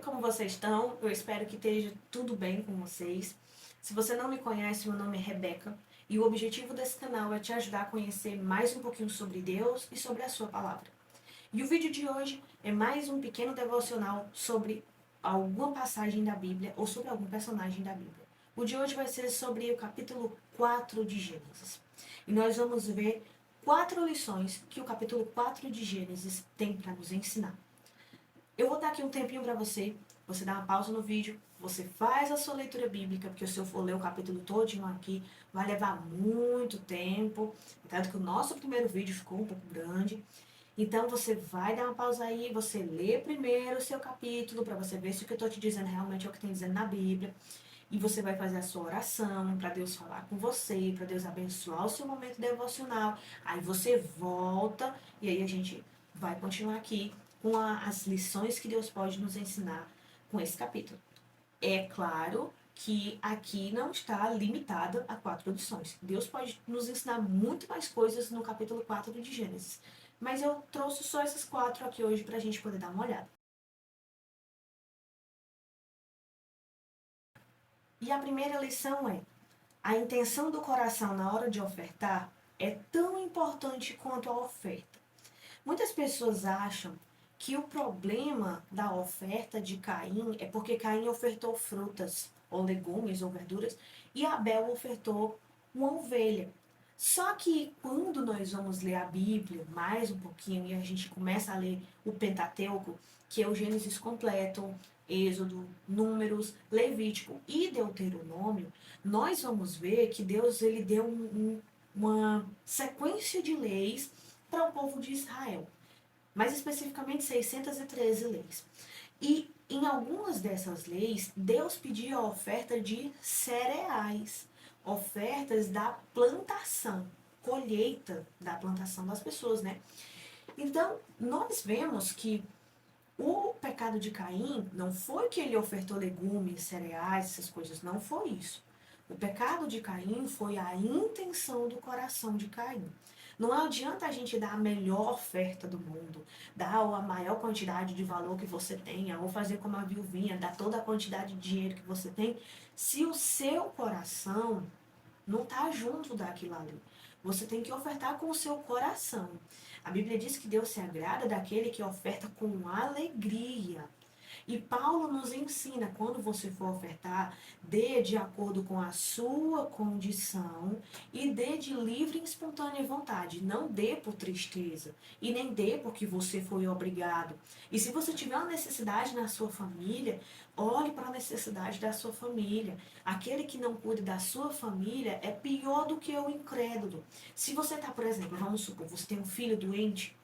como vocês estão? Eu espero que esteja tudo bem com vocês. Se você não me conhece, meu nome é Rebeca e o objetivo desse canal é te ajudar a conhecer mais um pouquinho sobre Deus e sobre a sua palavra. E o vídeo de hoje é mais um pequeno devocional sobre alguma passagem da Bíblia ou sobre algum personagem da Bíblia. O de hoje vai ser sobre o capítulo 4 de Gênesis. E nós vamos ver 4 lições que o capítulo 4 de Gênesis tem para nos ensinar. Eu vou dar aqui um tempinho para você dá uma pausa no vídeo, você faz a sua leitura bíblica, porque se eu for ler o capítulo todinho aqui, vai levar muito tempo, tanto que o nosso primeiro vídeo ficou um pouco grande. Então você vai dar uma pausa aí, você lê primeiro o seu capítulo, para você ver se o que eu estou te dizendo realmente é o que tem dizendo na Bíblia. E você vai fazer a sua oração para Deus falar com você, para Deus abençoar o seu momento devocional. Aí você volta e aí a gente vai continuar aqui com as lições que Deus pode nos ensinar com esse capítulo. É claro que aqui não está limitada a 4 lições. Deus pode nos ensinar muito mais coisas no capítulo 4 de Gênesis. Mas eu trouxe só essas 4 aqui hoje para a gente poder dar uma olhada. E a primeira lição é: a intenção do coração na hora de ofertar é tão importante quanto a oferta. Muitas pessoas acham que o problema da oferta de Caim é porque Caim ofertou frutas, ou legumes, ou verduras, e Abel ofertou uma ovelha. Só que quando nós vamos ler a Bíblia mais um pouquinho e a gente começa a ler o Pentateuco, que é o Gênesis completo, Êxodo, Números, Levítico e Deuteronômio, nós vamos ver que Deus ele deu uma sequência de leis para o povo de Israel. Mais especificamente 613 leis. E em algumas dessas leis, Deus pedia a oferta de cereais, ofertas da plantação, colheita da plantação das pessoas, né? Então, nós vemos que o pecado de Caim não foi que ele ofertou legumes, cereais, essas coisas, não foi isso. O pecado de Caim foi a intenção do coração de Caim. Não adianta a gente dar a melhor oferta do mundo, dar a maior quantidade de valor que você tenha, ou fazer como a viuvinha, dar toda a quantidade de dinheiro que você tem, se o seu coração não está junto daquilo ali. Você tem que ofertar com o seu coração. A Bíblia diz que Deus se agrada daquele que oferta com alegria. E Paulo nos ensina, quando você for ofertar, dê de acordo com a sua condição e dê de livre e espontânea vontade. Não dê por tristeza e nem dê porque você foi obrigado. E se você tiver uma necessidade na sua família, olhe para a necessidade da sua família. Aquele que não cuida da sua família é pior do que o incrédulo. Se você está, por exemplo, vamos supor, você tem um filho doente,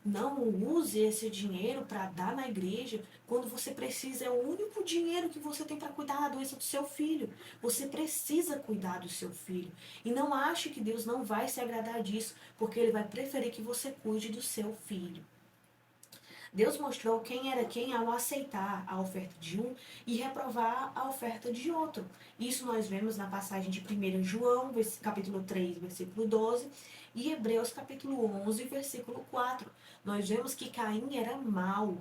não use esse dinheiro para dar na igreja quando você precisa. É o único dinheiro que você tem para cuidar da doença do seu filho. Você precisa cuidar do seu filho. E não ache que Deus não vai se agradar disso, porque Ele vai preferir que você cuide do seu filho. Deus mostrou quem era quem ao aceitar a oferta de um e reprovar a oferta de outro. Isso nós vemos na passagem de 1 João, capítulo 3, versículo 12, e Hebreus, capítulo 11, versículo 4. Nós vemos que Caim era mau.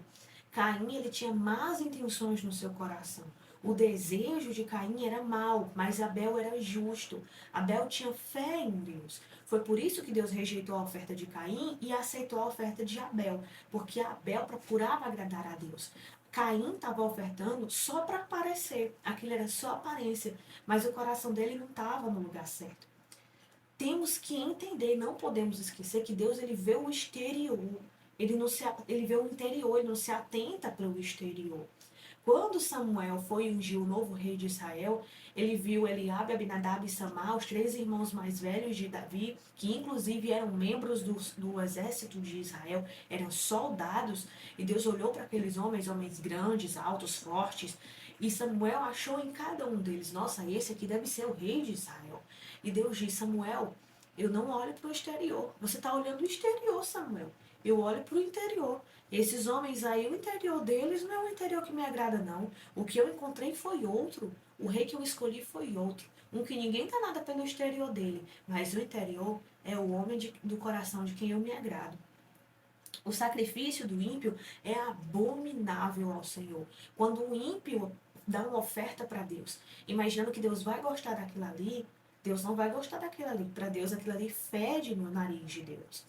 Caim ele tinha más intenções no seu coração. O desejo de Caim era mau, mas Abel era justo. Abel tinha fé em Deus. Foi por isso que Deus rejeitou a oferta de Caim e aceitou a oferta de Abel, porque Abel procurava agradar a Deus. Caim estava ofertando só para aparecer, aquilo era só aparência, mas o coração dele não estava no lugar certo. Temos que entender, não podemos esquecer que Deus ele vê o exterior, ele vê o interior, ele não se atenta para o exterior. Quando Samuel foi ungir o novo rei de Israel, ele viu Eliabe, Abinadab e Samar, os 3 irmãos mais velhos de Davi, que inclusive eram membros do exército de Israel, eram soldados, e Deus olhou para aqueles homens grandes, altos, fortes, e Samuel achou em cada um deles: nossa, esse aqui deve ser o rei de Israel. E Deus disse: Samuel, eu não olho para o exterior, você está olhando o exterior, Samuel. Eu olho para o interior. Esses homens aí, o interior deles não é o interior que me agrada, não. O que eu encontrei foi outro. O rei que eu escolhi foi outro. Um que ninguém dá nada pelo exterior dele. Mas o interior é o homem do coração de quem eu me agrado. O sacrifício do ímpio é abominável ao Senhor. Quando o ímpio dá uma oferta para Deus, imaginando que Deus vai gostar daquilo ali, Deus não vai gostar daquilo ali. Para Deus, aquilo ali fede no nariz de Deus.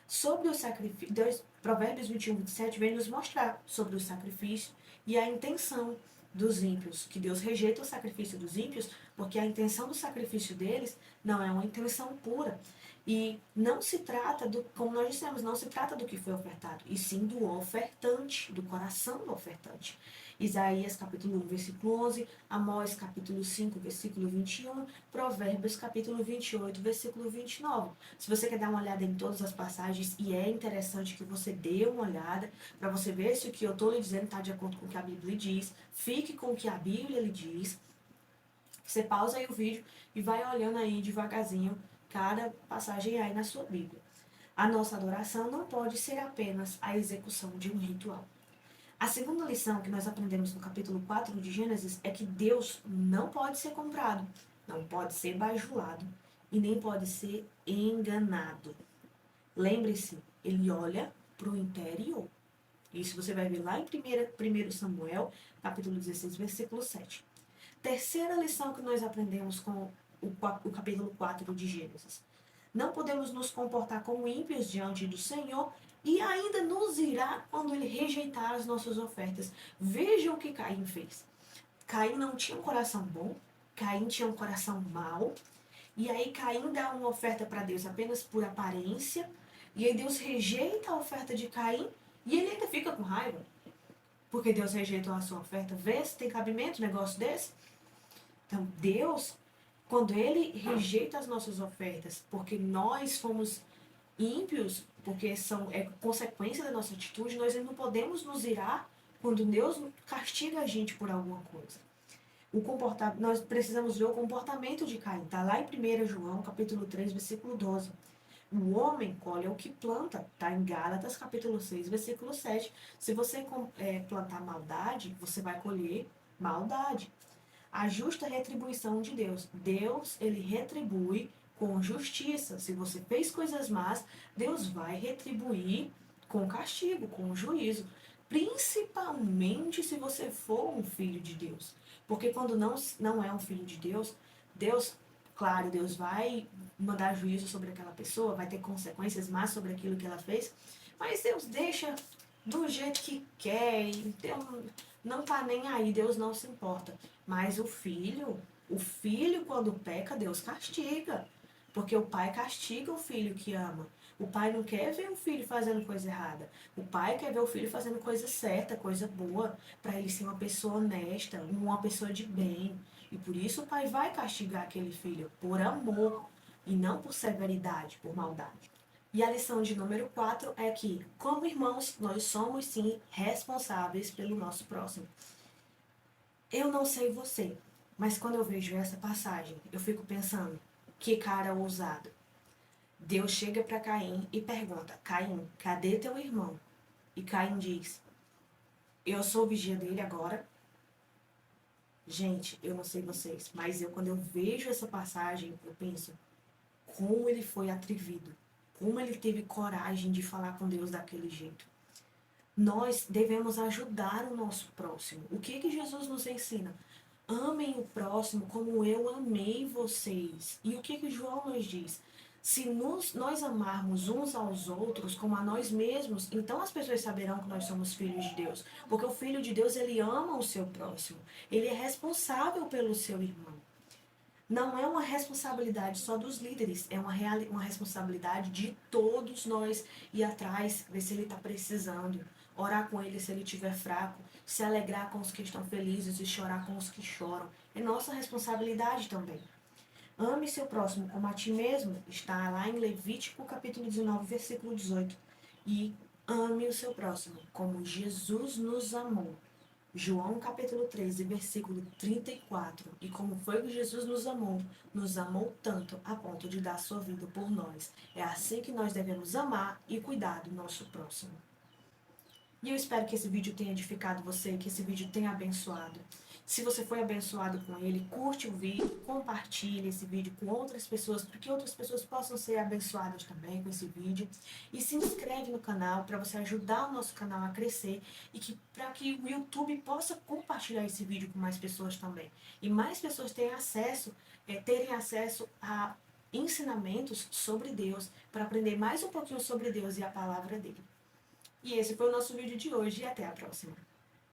Sobre o sacrifício, Provérbios 21, 27 vem nos mostrar sobre o sacrifício e a intenção dos ímpios, que Deus rejeita o sacrifício dos ímpios, porque a intenção do sacrifício deles não é uma intenção pura. E não se trata do, como nós dissemos, não se trata do que foi ofertado, e sim do ofertante, do coração do ofertante. Isaías capítulo 1, versículo 11, Amós capítulo 5, versículo 21, Provérbios capítulo 28, versículo 29. Se você quer dar uma olhada em todas as passagens, e é interessante que você dê uma olhada, para você ver se o que eu estou lhe dizendo está de acordo com o que a Bíblia diz, fique com o que a Bíblia lhe diz. Você pausa aí o vídeo e vai olhando aí devagarzinho cada passagem aí na sua Bíblia. A nossa adoração não pode ser apenas a execução de um ritual. A segunda lição que nós aprendemos no capítulo 4 de Gênesis é que Deus não pode ser comprado, não pode ser bajulado e nem pode ser enganado. Lembre-se, ele olha para o interior. Isso você vai ver lá em 1 Samuel, capítulo 16, versículo 7. Terceira lição que nós aprendemos com o capítulo 4 de Gênesis. Não podemos nos comportar como ímpios diante do Senhor e ainda nos irá quando ele rejeitar as nossas ofertas. Vejam o que Caim fez. Caim não tinha um coração bom, Caim tinha um coração mau, e aí Caim dá uma oferta para Deus apenas por aparência, e aí Deus rejeita a oferta de Caim e ele ainda fica com raiva, porque Deus rejeitou a sua oferta. Vê se tem cabimento um negócio desse? Então, Deus, quando ele rejeita as nossas ofertas, porque nós fomos ímpios, porque é consequência da nossa atitude, nós não podemos nos irar quando Deus castiga a gente por alguma coisa. Nós precisamos ver o comportamento de Caim. Está lá em 1 João, capítulo 3, versículo 12. O homem colhe o que planta. Está em Gálatas, capítulo 6, versículo 7. Se você plantar maldade, você vai colher maldade. A justa retribuição de Deus. Deus, ele retribui com justiça. Se você fez coisas más, Deus vai retribuir com castigo, com juízo. Principalmente se você for um filho de Deus. Porque quando não é um filho de Deus, claro, Deus vai mandar juízo sobre aquela pessoa, vai ter consequências más sobre aquilo que ela fez, mas Deus deixa do jeito que quer, e Deus não tá nem aí, Deus não se importa. Mas o filho quando peca, Deus castiga. Porque o pai castiga o filho que ama. O pai não quer ver o filho fazendo coisa errada. O pai quer ver o filho fazendo coisa certa, coisa boa, para ele ser uma pessoa honesta, uma pessoa de bem. E por isso o pai vai castigar aquele filho por amor e não por severidade, por maldade. E a lição de número 4 é que, como irmãos, nós somos sim responsáveis pelo nosso próximo. Eu não sei você, mas quando eu vejo essa passagem, eu fico pensando, que cara ousado. Deus chega para Caim e pergunta, Caim, cadê teu irmão? E Caim diz, eu sou o vigia dele agora. Gente, eu não sei vocês, mas quando eu vejo essa passagem, eu penso, como ele foi atrevido, como ele teve coragem de falar com Deus daquele jeito. Nós devemos ajudar o nosso próximo. O que Jesus nos ensina? Amem o próximo como eu amei vocês. E o que João nos diz? Se nós amarmos uns aos outros como a nós mesmos, então as pessoas saberão que nós somos filhos de Deus. Porque o filho de Deus, ele ama o seu próximo. Ele é responsável pelo seu irmão. Não é uma responsabilidade só dos líderes, é uma responsabilidade de todos nós ir atrás, ver se ele está precisando, orar com ele se ele estiver fraco, se alegrar com os que estão felizes e chorar com os que choram. É nossa responsabilidade também. Ame seu próximo como a ti mesmo, está lá em Levítico capítulo 19, versículo 18. E ame o seu próximo como Jesus nos amou. João capítulo 13, versículo 34. E como foi que Jesus nos amou tanto a ponto de dar sua vida por nós. É assim que nós devemos amar e cuidar do nosso próximo. E eu espero que esse vídeo tenha edificado você, que esse vídeo tenha abençoado. Se você foi abençoado com ele, curte o vídeo, compartilhe esse vídeo com outras pessoas, para que outras pessoas possam ser abençoadas também com esse vídeo. E se inscreve no canal para você ajudar o nosso canal a crescer e para que o YouTube possa compartilhar esse vídeo com mais pessoas também. E mais pessoas terem acesso a ensinamentos sobre Deus, para aprender mais um pouquinho sobre Deus e a palavra dele. E esse foi o nosso vídeo de hoje e até a próxima.